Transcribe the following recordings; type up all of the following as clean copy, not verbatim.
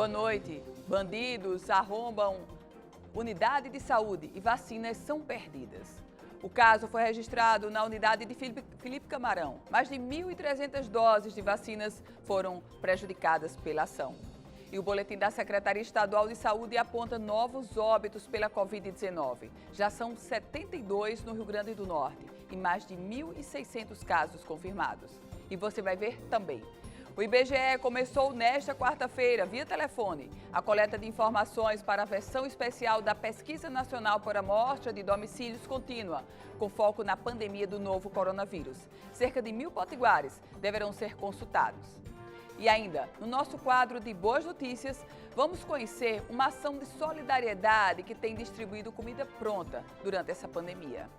Boa noite. Bandidos arrombam unidade de saúde e vacinas são perdidas. O caso foi registrado na unidade de Felipe Camarão. Mais de 1.300 doses de vacinas foram prejudicadas pela ação. E o boletim da Secretaria Estadual de Saúde aponta novos óbitos pela Covid-19. Já são 72 no Rio Grande do Norte e mais de 1.600 casos confirmados. E você vai ver também. O IBGE começou nesta quarta-feira, via telefone, a coleta de informações para a versão especial da Pesquisa Nacional por Amostra de Domicílios Contínua, com foco na pandemia do novo coronavírus. Cerca de 1.000 potiguares deverão ser consultados. E ainda, no nosso quadro de Boas Notícias, vamos conhecer uma ação de solidariedade que tem distribuído comida pronta durante essa pandemia.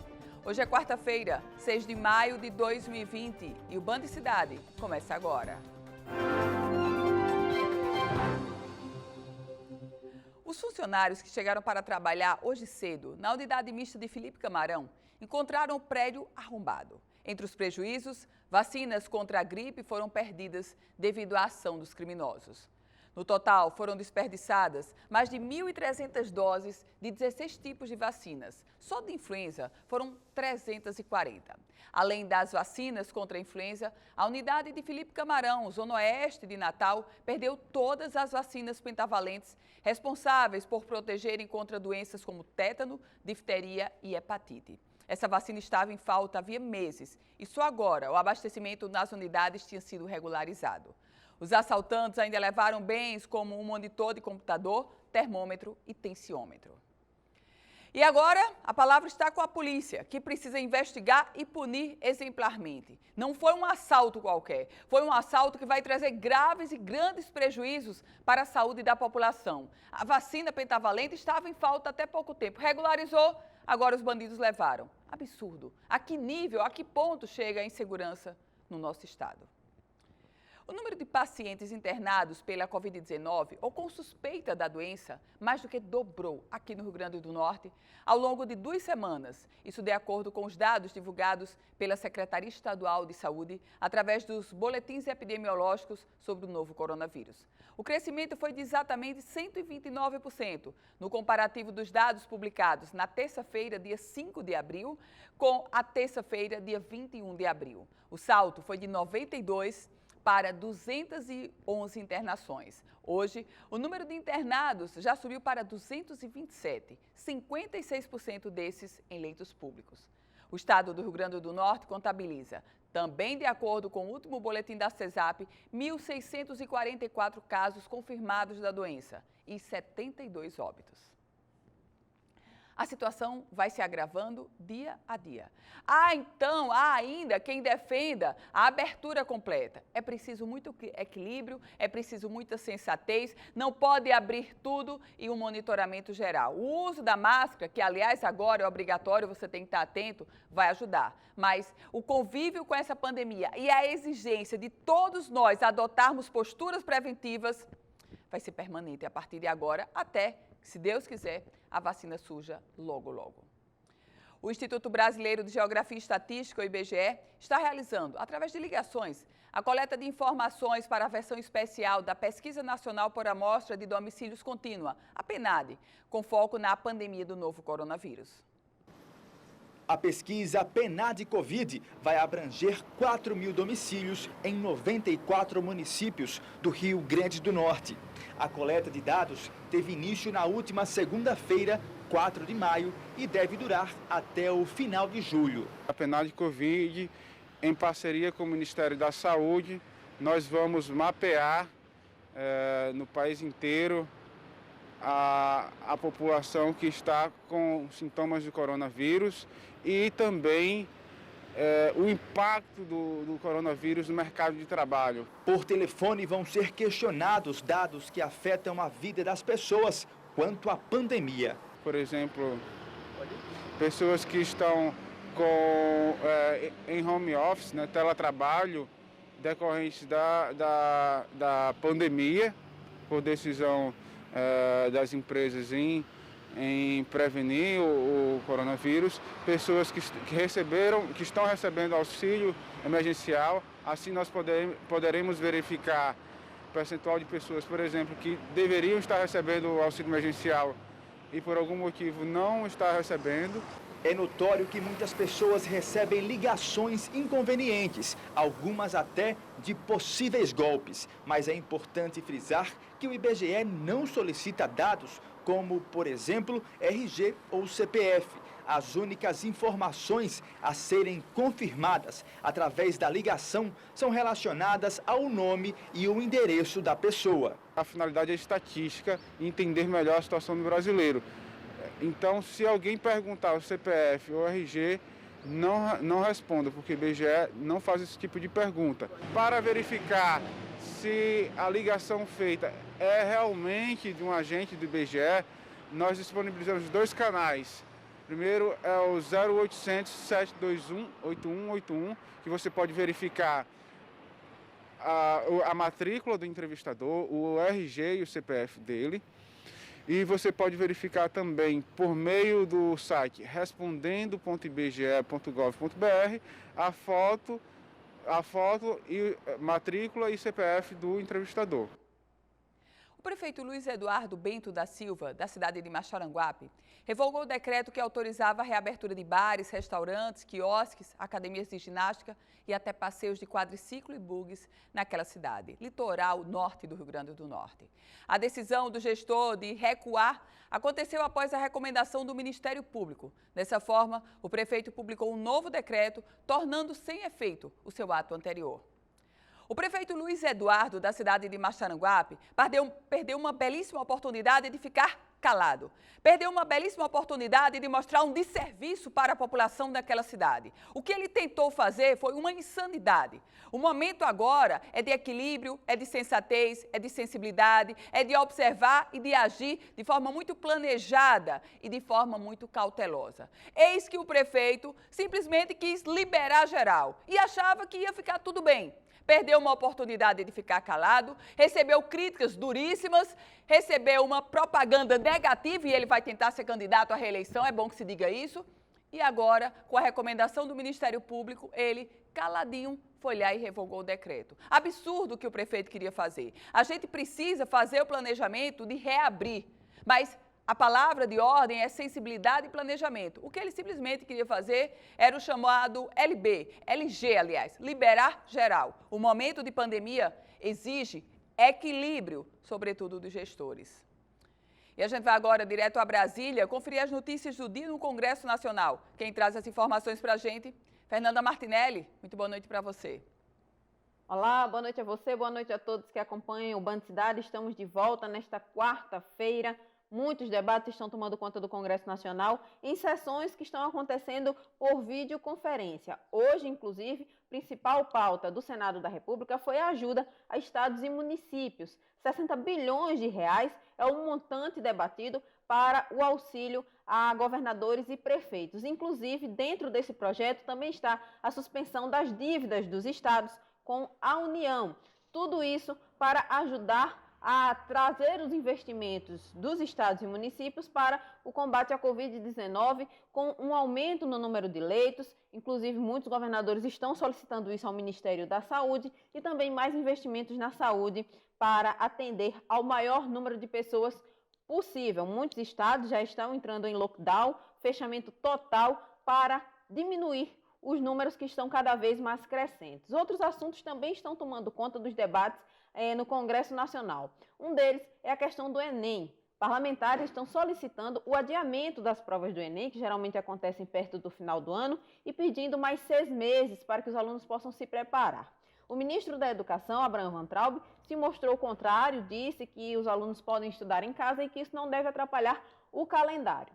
Hoje é quarta-feira, 6 de maio de 2020 e o Band Cidade começa agora. Os funcionários que chegaram para trabalhar hoje cedo na unidade mista de Felipe Camarão encontraram o prédio arrombado. Entre os prejuízos, vacinas contra a gripe foram perdidas devido à ação dos criminosos. No total, foram desperdiçadas mais de 1.300 doses de 16 tipos de vacinas. Só de influenza foram 340. Além das vacinas contra a influenza, a unidade de Felipe Camarão, Zona Oeste de Natal, perdeu todas as vacinas pentavalentes responsáveis por protegerem contra doenças como tétano, difteria e hepatite. Essa vacina estava em falta havia meses e só agora o abastecimento nas unidades tinha sido regularizado. Os assaltantes ainda levaram bens como um monitor de computador, termômetro e tensiômetro. E agora, a palavra está com a polícia, que precisa investigar e punir exemplarmente. Não foi um assalto qualquer, foi um assalto que vai trazer graves e grandes prejuízos para a saúde da população. A vacina pentavalente estava em falta até pouco tempo, regularizou, agora os bandidos levaram. Absurdo. A que nível, a que ponto chega a insegurança no nosso estado? O número de pacientes internados pela Covid-19 ou com suspeita da doença mais do que dobrou aqui no Rio Grande do Norte ao longo de 2 semanas. Isso de acordo com os dados divulgados pela Secretaria Estadual de Saúde através dos boletins epidemiológicos sobre o novo coronavírus. O crescimento foi de exatamente 129% no comparativo dos dados publicados na terça-feira, dia 5 de abril, com a terça-feira, dia 21 de abril. O salto foi de 92 para 211 internações. Hoje, o número de internados já subiu para 227, 56% desses em leitos públicos. O estado do Rio Grande do Norte contabiliza, também de acordo com o último boletim da CESAP, 1.644 casos confirmados da doença e 72 óbitos. A situação vai se agravando dia a dia. Então, há ainda quem defenda a abertura completa. É preciso muito equilíbrio, é preciso muita sensatez, não pode abrir tudo e um monitoramento geral. O uso da máscara, que aliás agora é obrigatório, você tem que estar atento, vai ajudar. Mas o convívio com essa pandemia e a exigência de todos nós adotarmos posturas preventivas vai ser permanente a partir de agora até, se Deus quiser, a vacina surja logo, logo. O Instituto Brasileiro de Geografia e Estatística, o IBGE, está realizando, através de ligações, a coleta de informações para a versão especial da Pesquisa Nacional por Amostra de Domicílios Contínua, a PNAD, com foco na pandemia do novo coronavírus. A pesquisa PNAD Covid vai abranger 4.000 domicílios em 94 municípios do Rio Grande do Norte. A coleta de dados teve início na última segunda-feira, 4 de maio, e deve durar até o final de julho. A PNAD Covid, em parceria com o Ministério da Saúde, nós vamos mapear no país inteiro a população que está com sintomas de coronavírus e também o impacto do coronavírus no mercado de trabalho. Por telefone vão ser questionados dados que afetam a vida das pessoas quanto à pandemia. Por exemplo, pessoas que estão em home office, né, teletrabalho, decorrente da pandemia, por decisão das empresas em prevenir o coronavírus, pessoas que estão recebendo auxílio emergencial. Assim nós poderemos verificar percentual de pessoas, por exemplo, que deveriam estar recebendo o auxílio emergencial e por algum motivo não está recebendo. É notório que muitas pessoas recebem ligações inconvenientes, algumas até de possíveis golpes. Mas é importante frisar que o IBGE não solicita dados como, por exemplo, RG ou CPF. As únicas informações a serem confirmadas através da ligação são relacionadas ao nome e o endereço da pessoa. A finalidade é estatística e entender melhor a situação do brasileiro. Então, se alguém perguntar o CPF ou RG, não responda, porque o IBGE não faz esse tipo de pergunta. Para verificar se a ligação feita é realmente de um agente do IBGE, nós disponibilizamos 2 canais. Primeiro é o 0800 721 8181, que você pode verificar a matrícula do entrevistador, o RG e o CPF dele. E você pode verificar também por meio do site respondendo.ibge.gov.br a foto e matrícula e CPF do entrevistador. O prefeito Luiz Eduardo Bento da Silva, da cidade de Maxaranguape, revogou o decreto que autorizava a reabertura de bares, restaurantes, quiosques, academias de ginástica e até passeios de quadriciclo e bugs naquela cidade, litoral norte do Rio Grande do Norte. A decisão do gestor de recuar aconteceu após a recomendação do Ministério Público. Dessa forma, o prefeito publicou um novo decreto, tornando sem efeito o seu ato anterior. O prefeito Luiz Eduardo, da cidade de Maxaranguape, perdeu uma belíssima oportunidade de ficar calado. Perdeu uma belíssima oportunidade de mostrar um desserviço para a população daquela cidade. O que ele tentou fazer foi uma insanidade. O momento agora é de equilíbrio, é de sensatez, é de sensibilidade, é de observar e de agir de forma muito planejada e de forma muito cautelosa. Eis que o prefeito simplesmente quis liberar geral e achava que ia ficar tudo bem. Perdeu uma oportunidade de ficar calado, recebeu críticas duríssimas, recebeu uma propaganda negativa e ele vai tentar ser candidato à reeleição, é bom que se diga isso. E agora, com a recomendação do Ministério Público, ele, caladinho, foi lá e revogou o decreto. Absurdo o que o prefeito queria fazer. A gente precisa fazer o planejamento de reabrir, mas a palavra de ordem é sensibilidade e planejamento. O que ele simplesmente queria fazer era o chamado LG, aliás, liberar geral. O momento de pandemia exige equilíbrio, sobretudo dos gestores. E a gente vai agora direto a Brasília conferir as notícias do dia no Congresso Nacional. Quem traz as informações para a gente? Fernanda Martinelli, muito boa noite para você. Olá, boa noite a você, boa noite a todos que acompanham o Band Cidade. Estamos de volta nesta quarta-feira. Muitos debates estão tomando conta do Congresso Nacional em sessões que estão acontecendo por videoconferência. Hoje, inclusive, a principal pauta do Senado da República foi a ajuda a estados e municípios. 60 bilhões de reais é o montante debatido para o auxílio a governadores e prefeitos. Inclusive, dentro desse projeto também está a suspensão das dívidas dos estados com a União. Tudo isso para ajudar a trazer os investimentos dos estados e municípios para o combate à Covid-19, com um aumento no número de leitos. Inclusive, muitos governadores estão solicitando isso ao Ministério da Saúde e também mais investimentos na saúde para atender ao maior número de pessoas possível. Muitos estados já estão entrando em lockdown, fechamento total para diminuir os números que estão cada vez mais crescentes. Outros assuntos também estão tomando conta dos debates no Congresso Nacional. Um deles é a questão do Enem. Parlamentares estão solicitando o adiamento das provas do Enem, que geralmente acontecem perto do final do ano, e pedindo mais 6 meses para que os alunos possam se preparar. O ministro da Educação, Abraham Weintraub, se mostrou contrário, disse que os alunos podem estudar em casa e que isso não deve atrapalhar o calendário.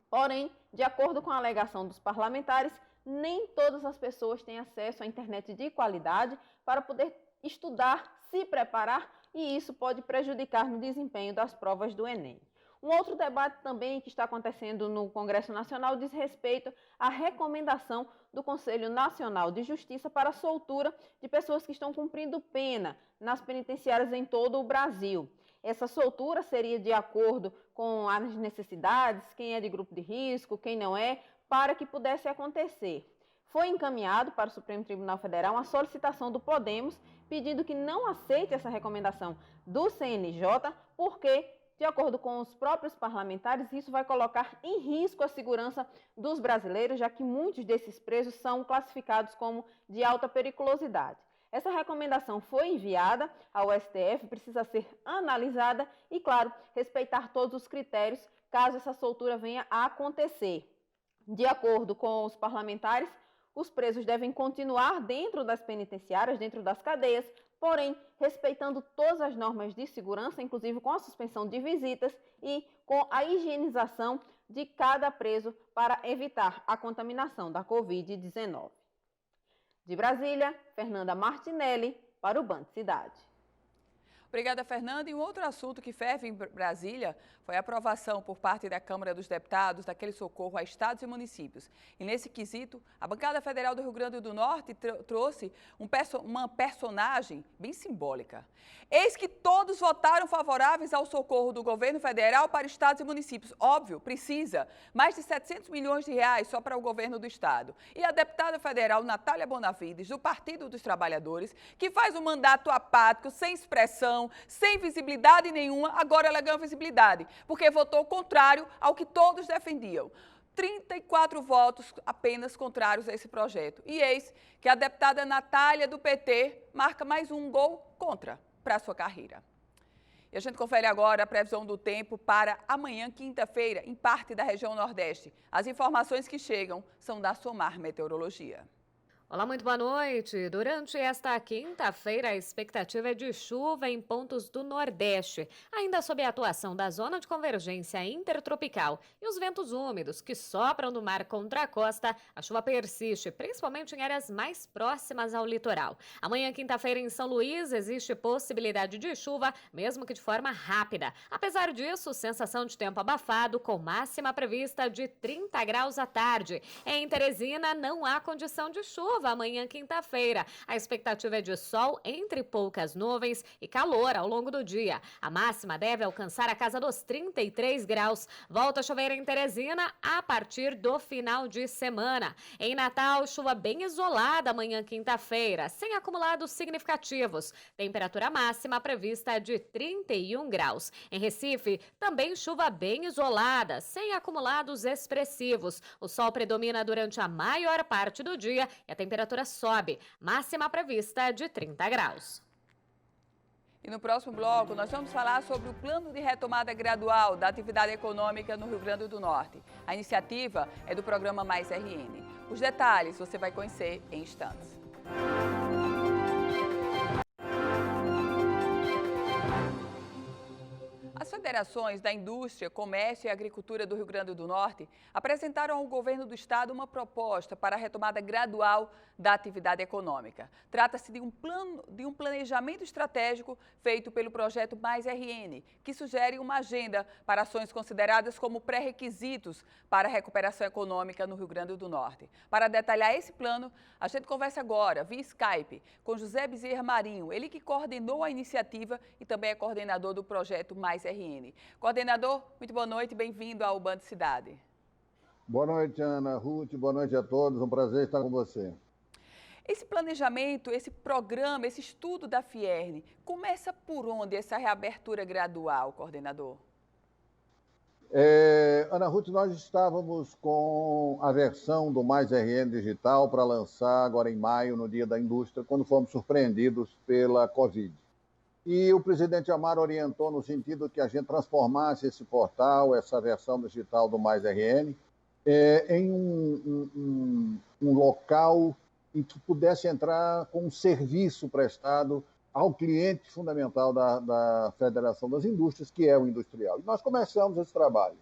Porém, de acordo com a alegação dos parlamentares, nem todas as pessoas têm acesso à internet de qualidade para poder estudar, se preparar, e isso pode prejudicar no desempenho das provas do Enem. Um outro debate também que está acontecendo no Congresso Nacional diz respeito à recomendação do Conselho Nacional de Justiça para a soltura de pessoas que estão cumprindo pena nas penitenciárias em todo o Brasil. Essa soltura seria de acordo com as necessidades, quem é de grupo de risco, quem não é, para que pudesse acontecer. foi encaminhado para o Supremo Tribunal Federal uma solicitação do Podemos pedindo que não aceite essa recomendação do CNJ, porque, de acordo com os próprios parlamentares, isso vai colocar em risco a segurança dos brasileiros, já que muitos desses presos são classificados como de alta periculosidade. Essa recomendação foi enviada ao STF, precisa ser analisada e, claro, respeitar todos os critérios caso essa soltura venha a acontecer. De acordo com os parlamentares, os presos devem continuar dentro das penitenciárias, dentro das cadeias, porém respeitando todas as normas de segurança, inclusive com a suspensão de visitas e com a higienização de cada preso para evitar a contaminação da Covid-19. De Brasília, Fernanda Martinelli, para o Band Cidade. Obrigada, Fernanda. E um outro assunto que ferve em Brasília foi a aprovação por parte da Câmara dos Deputados daquele socorro a estados e municípios. E nesse quesito, a bancada federal do Rio Grande do Norte trouxe uma personagem bem simbólica. Eis que todos votaram favoráveis ao socorro do governo federal para estados e municípios. Óbvio, precisa. Mais de 700 milhões de reais só para o governo do estado. E a deputada federal Natália Bonavides, do Partido dos Trabalhadores, que faz um mandato apático, sem expressão, sem visibilidade nenhuma, agora ela ganha visibilidade, porque votou contrário ao que todos defendiam. 34 votos apenas contrários a esse projeto. E eis que a deputada Natália, do PT, marca mais um gol contra para a sua carreira. E a gente confere agora a previsão do tempo para amanhã, quinta-feira, em parte da região Nordeste. As informações que chegam são da Somar Meteorologia. Olá, muito boa noite. Durante esta quinta-feira, a expectativa é de chuva em pontos do Nordeste, ainda sob a atuação da zona de convergência intertropical e os ventos úmidos que sopram do mar contra a costa. A chuva persiste, principalmente em áreas mais próximas ao litoral. Amanhã, quinta-feira, em São Luís, existe possibilidade de chuva, mesmo que de forma rápida. Apesar disso, sensação de tempo abafado, com máxima prevista de 30 graus à tarde. Em Teresina, não há condição de chuva amanhã, quinta-feira. A expectativa é de sol entre poucas nuvens e calor ao longo do dia. A máxima deve alcançar a casa dos 33 graus. Volta a chover em Teresina a partir do final de semana. Em Natal, chuva bem isolada amanhã, quinta-feira, sem acumulados significativos. Temperatura máxima prevista de 31 graus. Em Recife, também chuva bem isolada, sem acumulados expressivos. O sol predomina durante a maior parte do dia e a temperatura sobe, máxima prevista de 30 graus. E no próximo bloco, nós vamos falar sobre o plano de retomada gradual da atividade econômica no Rio Grande do Norte. A iniciativa é do programa Mais RN. Os detalhes você vai conhecer em instantes. As federações da Indústria, Comércio e Agricultura do Rio Grande do Norte apresentaram ao governo do estado uma proposta para a retomada gradual da atividade econômica. Trata-se de um planejamento estratégico feito pelo projeto Mais RN, que sugere uma agenda para ações consideradas como pré-requisitos para a recuperação econômica no Rio Grande do Norte. Para detalhar esse plano, a gente conversa agora, via Skype, com José Bezerra Marinho, ele que coordenou a iniciativa e também é coordenador do projeto Mais RN. Coordenador, muito boa noite, bem-vindo ao Band Cidade. Boa noite, Ana Ruth, boa noite a todos, um prazer estar com você. Esse planejamento, esse programa, esse estudo da Fierne, começa por onde essa reabertura gradual, coordenador? Ana Ruth, nós estávamos com a versão do Mais RN Digital para lançar agora em maio, no Dia da Indústria, quando fomos surpreendidos pela Covid. E o presidente Amaro orientou no sentido que a gente transformasse esse portal, essa versão digital do Mais RN, em um local em que pudesse entrar com um serviço prestado ao cliente fundamental da Federação das Indústrias, que é o industrial. E nós começamos esse trabalho.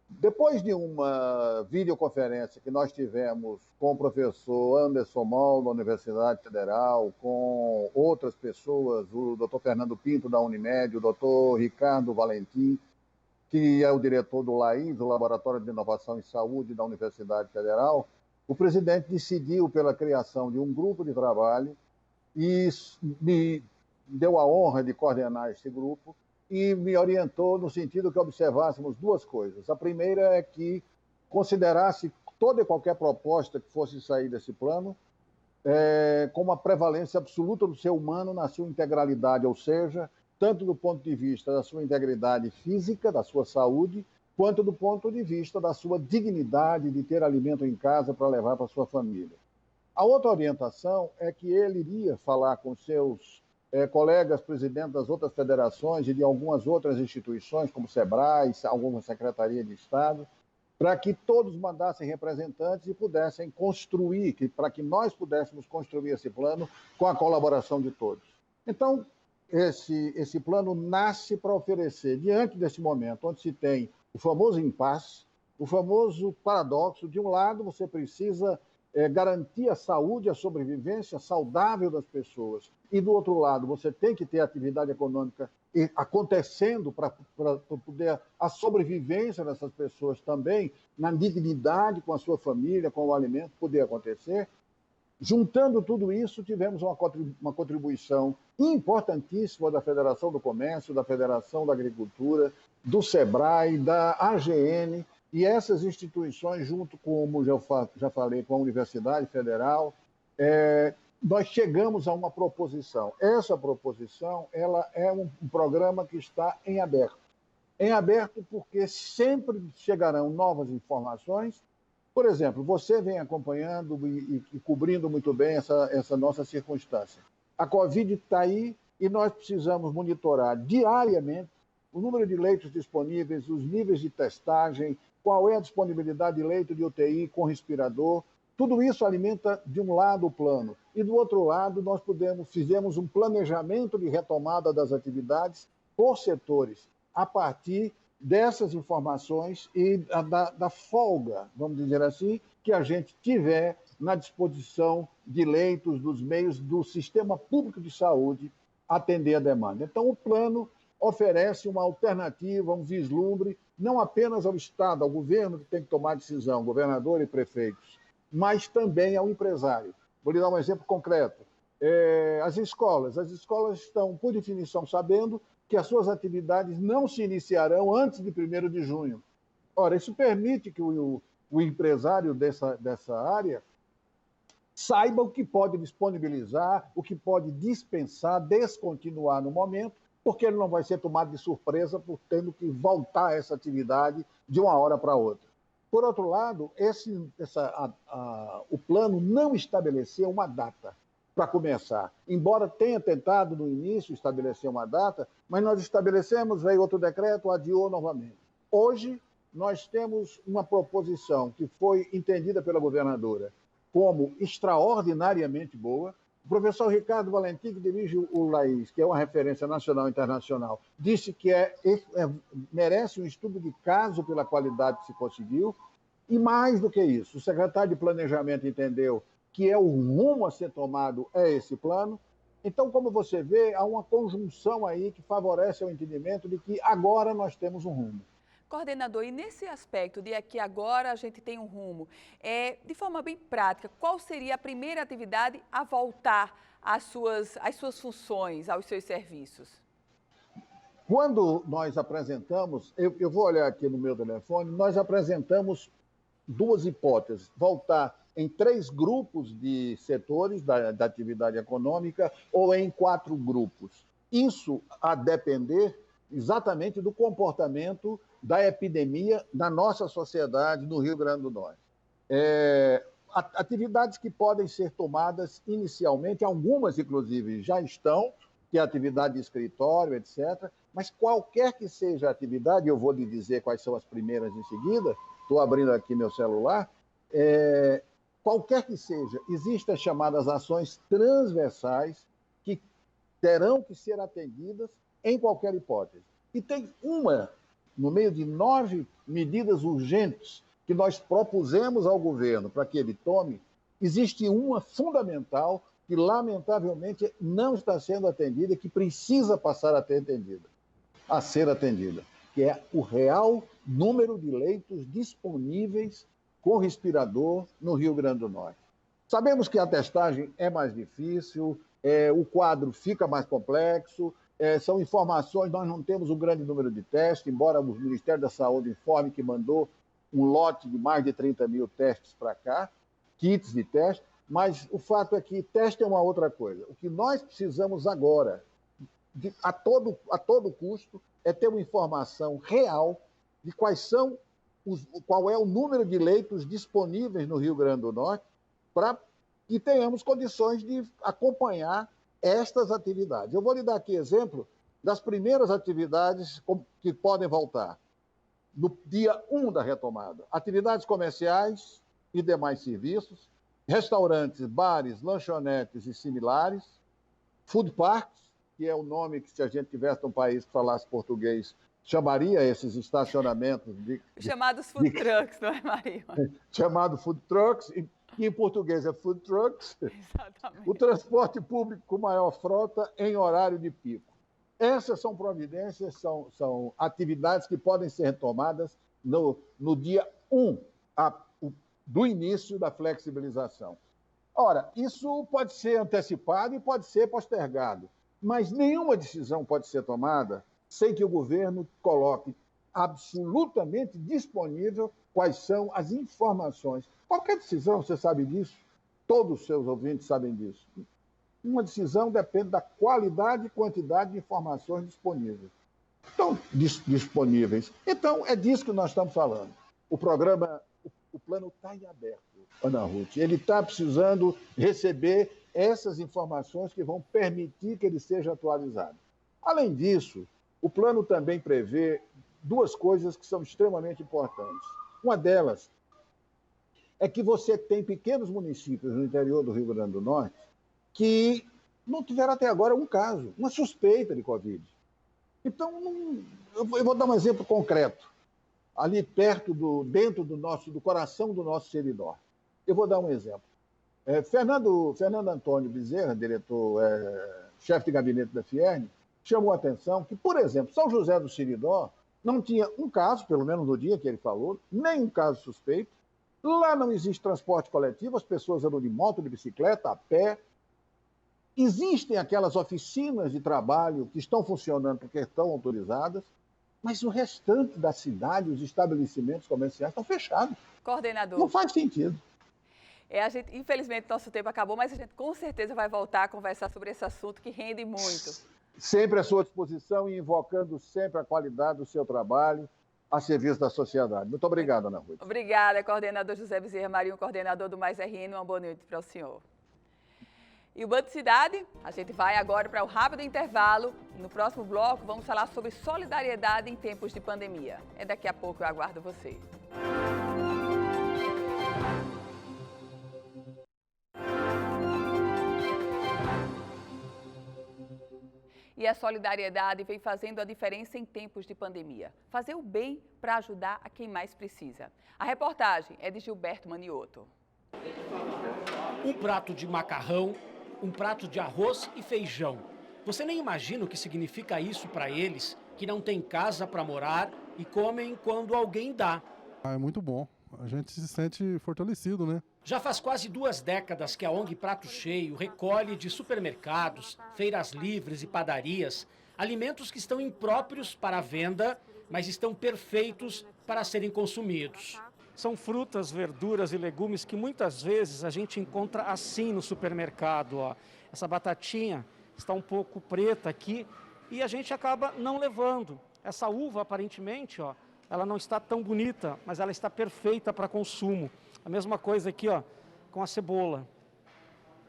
Depois de uma videoconferência que nós tivemos com o professor Anderson Moll, da Universidade Federal, com outras pessoas, o doutor Fernando Pinto, da Unimed, o doutor Ricardo Valentim, que é o diretor do LAIS, o Laboratório de Inovação em Saúde da Universidade Federal, o presidente decidiu pela criação de um grupo de trabalho e me deu a honra de coordenar esse grupo e me orientou no sentido que observássemos duas coisas. A primeira é que considerasse toda e qualquer proposta que fosse sair desse plano com uma prevalência absoluta do ser humano na sua integralidade, ou seja, tanto do ponto de vista da sua integridade física, da sua saúde, quanto do ponto de vista da sua dignidade de ter alimento em casa para levar para a sua família. A outra orientação é que ele iria falar com seus colegas presidentes das outras federações e de algumas outras instituições, como o SEBRAE, alguma Secretaria de Estado, para que todos mandassem representantes e pudessem construir, para que nós pudéssemos construir esse plano com a colaboração de todos. Então, esse plano nasce para oferecer, diante desse momento, onde se tem o famoso impasse, o famoso paradoxo, de um lado você precisa garantir a saúde, a sobrevivência saudável das pessoas, e do outro lado você tem que ter atividade econômica acontecendo para poder a sobrevivência dessas pessoas também, na dignidade com a sua família, com o alimento, poder acontecer. Juntando tudo isso, tivemos uma contribuição importantíssima da Federação do Comércio, da Federação da Agricultura, do SEBRAE, da AGN, e essas instituições, junto com, como já falei, com a Universidade Federal, nós chegamos a uma proposição. Essa proposição ela é um programa que está em aberto. Em aberto porque sempre chegarão novas informações. Por exemplo, você vem acompanhando e cobrindo muito bem essa nossa circunstância. A Covid está aí e nós precisamos monitorar diariamente o número de leitos disponíveis, os níveis de testagem, qual é a disponibilidade de leito de UTI com respirador. Tudo isso alimenta, de um lado, o plano. E, do outro lado, nós fizemos um planejamento de retomada das atividades por setores, a partir dessas informações e da folga, vamos dizer assim, que a gente tiver na disposição de leitos, dos meios do sistema público de saúde atender a demanda. Então, o plano oferece uma alternativa, um vislumbre, não apenas ao Estado, ao governo que tem que tomar decisão, governador e prefeitos, mas também ao empresário. Vou lhe dar um exemplo concreto. As escolas estão, por definição, sabendo que as suas atividades não se iniciarão antes de 1º de junho. Ora, isso permite que o empresário dessa área saiba o que pode disponibilizar, o que pode dispensar, descontinuar no momento, porque ele não vai ser tomado de surpresa por tendo que voltar a essa atividade de uma hora para outra. Por outro lado, o plano não estabeleceu uma data para começar. Embora tenha tentado, no início, estabelecer uma data, mas nós estabelecemos, veio outro decreto, adiou novamente. Hoje, nós temos uma proposição que foi entendida pela governadora como extraordinariamente boa. O professor Ricardo Valentim, que dirige o LAIS, que é uma referência nacional e internacional, disse que merece um estudo de caso pela qualidade que se conseguiu. E mais do que isso, o secretário de Planejamento entendeu que o rumo a ser tomado é esse plano. Então, como você vê, há uma conjunção aí que favorece o entendimento de que agora nós temos um rumo. Coordenador, e nesse aspecto de que agora a gente tem um rumo, de forma bem prática, qual seria a primeira atividade a voltar às suas funções, aos seus serviços? Quando nós apresentamos, eu vou olhar aqui no meu telefone, nós apresentamos 2 hipóteses: voltar em 3 grupos de setores da atividade econômica ou em 4 grupos. Isso a depender exatamente do comportamento da epidemia na nossa sociedade no Rio Grande do Norte. Atividades que podem ser tomadas inicialmente, algumas inclusive já estão, que é a atividade de escritório, etc., mas qualquer que seja a atividade, eu vou lhe dizer quais são as primeiras em seguida, estou abrindo aqui meu celular, qualquer que seja, existem as chamadas ações transversais que terão que ser atendidas em qualquer hipótese. E tem uma, no meio de 9 medidas urgentes que nós propusemos ao governo para que ele tome, existe uma fundamental que, lamentavelmente, não está sendo atendida e que precisa passar a ser atendida, que é o real número de leitos disponíveis com respirador no Rio Grande do Norte. Sabemos que a testagem é mais difícil, o quadro fica mais complexo, são informações, nós não temos um grande número de testes, embora o Ministério da Saúde informe que mandou um lote de mais de 30 mil testes para cá, kits de teste, mas o fato é que teste é uma outra coisa. O que nós precisamos agora, a todo custo, é ter uma informação real de qual é o número de leitos disponíveis no Rio Grande do Norte para que tenhamos condições de acompanhar estas atividades. Eu vou lhe dar aqui exemplo das primeiras atividades que podem voltar. No dia 1 da retomada, atividades comerciais e demais serviços, restaurantes, bares, lanchonetes e similares, food parks, que é o nome que, se a gente tivesse um país que falasse português, chamaria esses estacionamentos chamados food trucks, não é, Maria? Chamado food trucks, que em português é food trucks. Exatamente. O transporte público com maior frota em horário de pico. Essas são providências, são atividades que podem ser retomadas no dia 1 do início da flexibilização. Ora, isso pode ser antecipado e pode ser postergado, mas nenhuma decisão pode ser tomada sem que o governo coloque absolutamente disponível quais são as informações. Qualquer decisão, você sabe disso, todos os seus ouvintes sabem disso. Uma decisão depende da qualidade e quantidade de informações disponíveis. Então, é disso que nós estamos falando. O plano está em aberto, Ana Ruth. Ele está precisando receber essas informações que vão permitir que ele seja atualizado. Além disso, o plano também prevê duas coisas que são extremamente importantes. Uma delas é que você tem pequenos municípios no interior do Rio Grande do Norte que não tiveram até agora um caso, uma suspeita de Covid. Então, eu vou dar um exemplo concreto, ali dentro do coração do nosso seridó. Eu vou dar um exemplo. Fernando Antônio Bezerra, chefe de gabinete da Fierne, chamou a atenção que, por exemplo, São José do Seridó não tinha um caso, pelo menos no dia que ele falou, nem um caso suspeito. Lá não existe transporte coletivo, as pessoas andam de moto, de bicicleta, a pé. Existem aquelas oficinas de trabalho que estão funcionando porque estão autorizadas, mas o restante da cidade, os estabelecimentos comerciais estão fechados. Coordenador. Não faz sentido. Infelizmente, nosso tempo acabou, mas a gente com certeza vai voltar a conversar sobre esse assunto que rende muito. Sempre à sua disposição e invocando sempre a qualidade do seu trabalho a serviço da sociedade. Muito obrigado, Ana Ruth. Obrigada, coordenador José Bezerra Marinho, coordenador do Mais RN. Uma boa noite para o senhor. E o Band Cidade, a gente vai agora para o rápido intervalo. No próximo bloco, vamos falar sobre solidariedade em tempos de pandemia. Daqui a pouco eu aguardo você. E a solidariedade vem fazendo a diferença em tempos de pandemia. Fazer o bem para ajudar a quem mais precisa. A reportagem é de Gilberto Manioto. Um prato de macarrão, um prato de arroz e feijão. Você nem imagina o que significa isso para eles, que não têm casa para morar e comem quando alguém dá. É muito bom. A gente se sente fortalecido, né? Já faz quase 2 décadas que a ONG Prato Cheio recolhe de supermercados, feiras livres e padarias alimentos que estão impróprios para a venda, mas estão perfeitos para serem consumidos. São frutas, verduras e legumes que muitas vezes a gente encontra assim no supermercado. Ó. Essa batatinha está um pouco preta aqui e a gente acaba não levando. Essa uva, aparentemente, ó, ela não está tão bonita, mas ela está perfeita para consumo. A mesma coisa aqui, ó, com a cebola.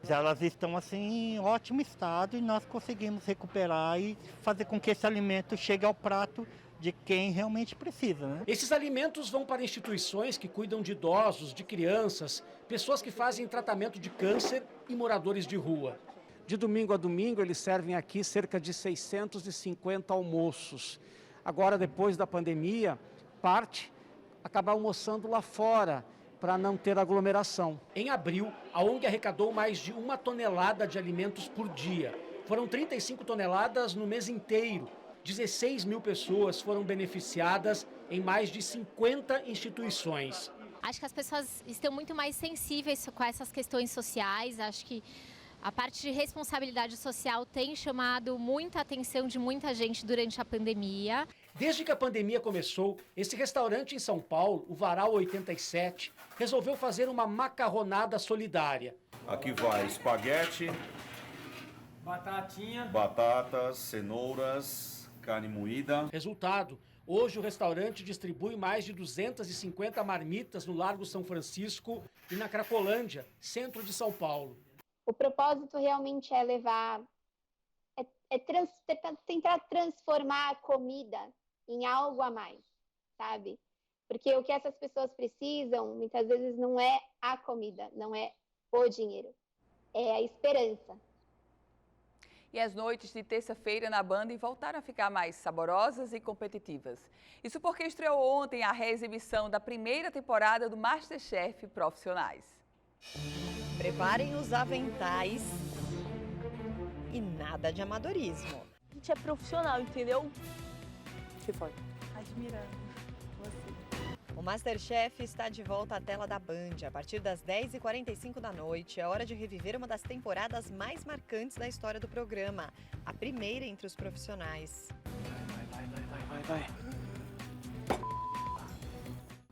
Elas estão assim em ótimo estado e nós conseguimos recuperar e fazer com que esse alimento chegue ao prato de quem realmente precisa, né? Esses alimentos vão para instituições que cuidam de idosos, de crianças, pessoas que fazem tratamento de câncer e moradores de rua. De domingo a domingo, eles servem aqui cerca de 650 almoços. Agora, depois da pandemia, parte acaba almoçando lá fora, para não ter aglomeração. Em abril, a ONG arrecadou mais de 1 tonelada de alimentos por dia. Foram 35 toneladas no mês inteiro. 16 mil pessoas foram beneficiadas em mais de 50 instituições. Acho que as pessoas estão muito mais sensíveis com essas questões sociais. Acho que a parte de responsabilidade social tem chamado muita atenção de muita gente durante a pandemia. Desde que a pandemia começou, esse restaurante em São Paulo, o Varal 87, resolveu fazer uma macarronada solidária. Aqui vai espaguete, batatinha, batatas, cenouras, carne moída. Resultado, hoje o restaurante distribui mais de 250 marmitas no Largo São Francisco e na Cracolândia, centro de São Paulo. O propósito realmente é levar, tentar transformar a comida em algo a mais, sabe? Porque o que essas pessoas precisam, muitas vezes, não é a comida, não é o dinheiro, é a esperança. E as noites de terça-feira na Band voltaram a ficar mais saborosas e competitivas. Isso porque estreou ontem a reexibição da primeira temporada do MasterChef Profissionais. Preparem os aventais e nada de amadorismo. A gente é profissional, entendeu? Que foi? Admirando você. O MasterChef está de volta à tela da Band. A partir das 10h45 da noite, é hora de reviver uma das temporadas mais marcantes da história do programa. A primeira entre os profissionais. Vai.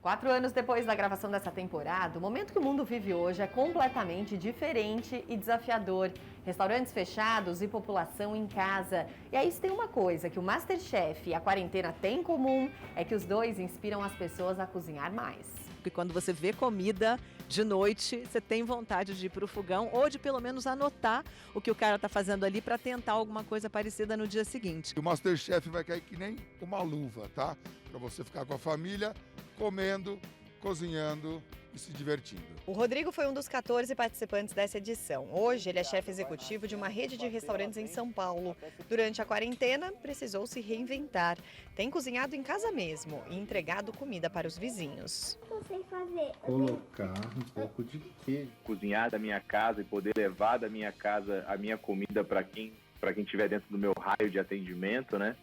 4 anos depois da gravação dessa temporada, o momento que o mundo vive hoje é completamente diferente e desafiador. Restaurantes fechados e população em casa. E aí se tem uma coisa que o MasterChef e a quarentena têm em comum, é que os dois inspiram as pessoas a cozinhar mais. Porque quando você vê comida de noite, você tem vontade de ir para o fogão ou de pelo menos anotar o que o cara está fazendo ali para tentar alguma coisa parecida no dia seguinte. O MasterChef vai cair que nem uma luva, tá? Para você ficar com a família, comendo, cozinhando e se divertindo. O Rodrigo foi um dos 14 participantes dessa edição. Hoje ele é chefe executivo de uma rede de restaurantes em São Paulo. Durante a quarentena, precisou se reinventar. Tem cozinhado em casa mesmo e entregado comida para os vizinhos. Eu sei fazer. Colocar um pouco de queijo. Cozinhar da minha casa e poder levar da minha casa a minha comida para quem estiver dentro do meu raio de atendimento, né?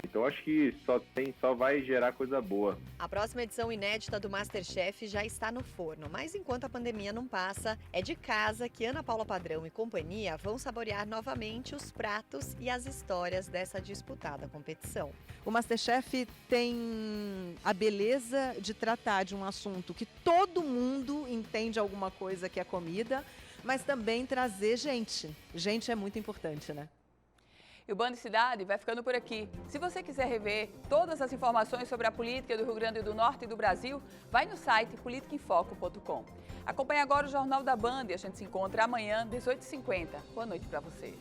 Então acho que só vai gerar coisa boa. A próxima edição inédita do MasterChef já está no forno, mas enquanto a pandemia não passa, é de casa que Ana Paula Padrão e companhia vão saborear novamente os pratos e as histórias dessa disputada competição. O MasterChef tem a beleza de tratar de um assunto que todo mundo entende alguma coisa que é comida, mas também trazer gente. Gente é muito importante, né? E o Band Cidade vai ficando por aqui. Se você quiser rever todas as informações sobre a política do Rio Grande do Norte e do Brasil, vai no site politicainfoco.com. Acompanhe agora o Jornal da Band e a gente se encontra amanhã, 18h50. Boa noite para você.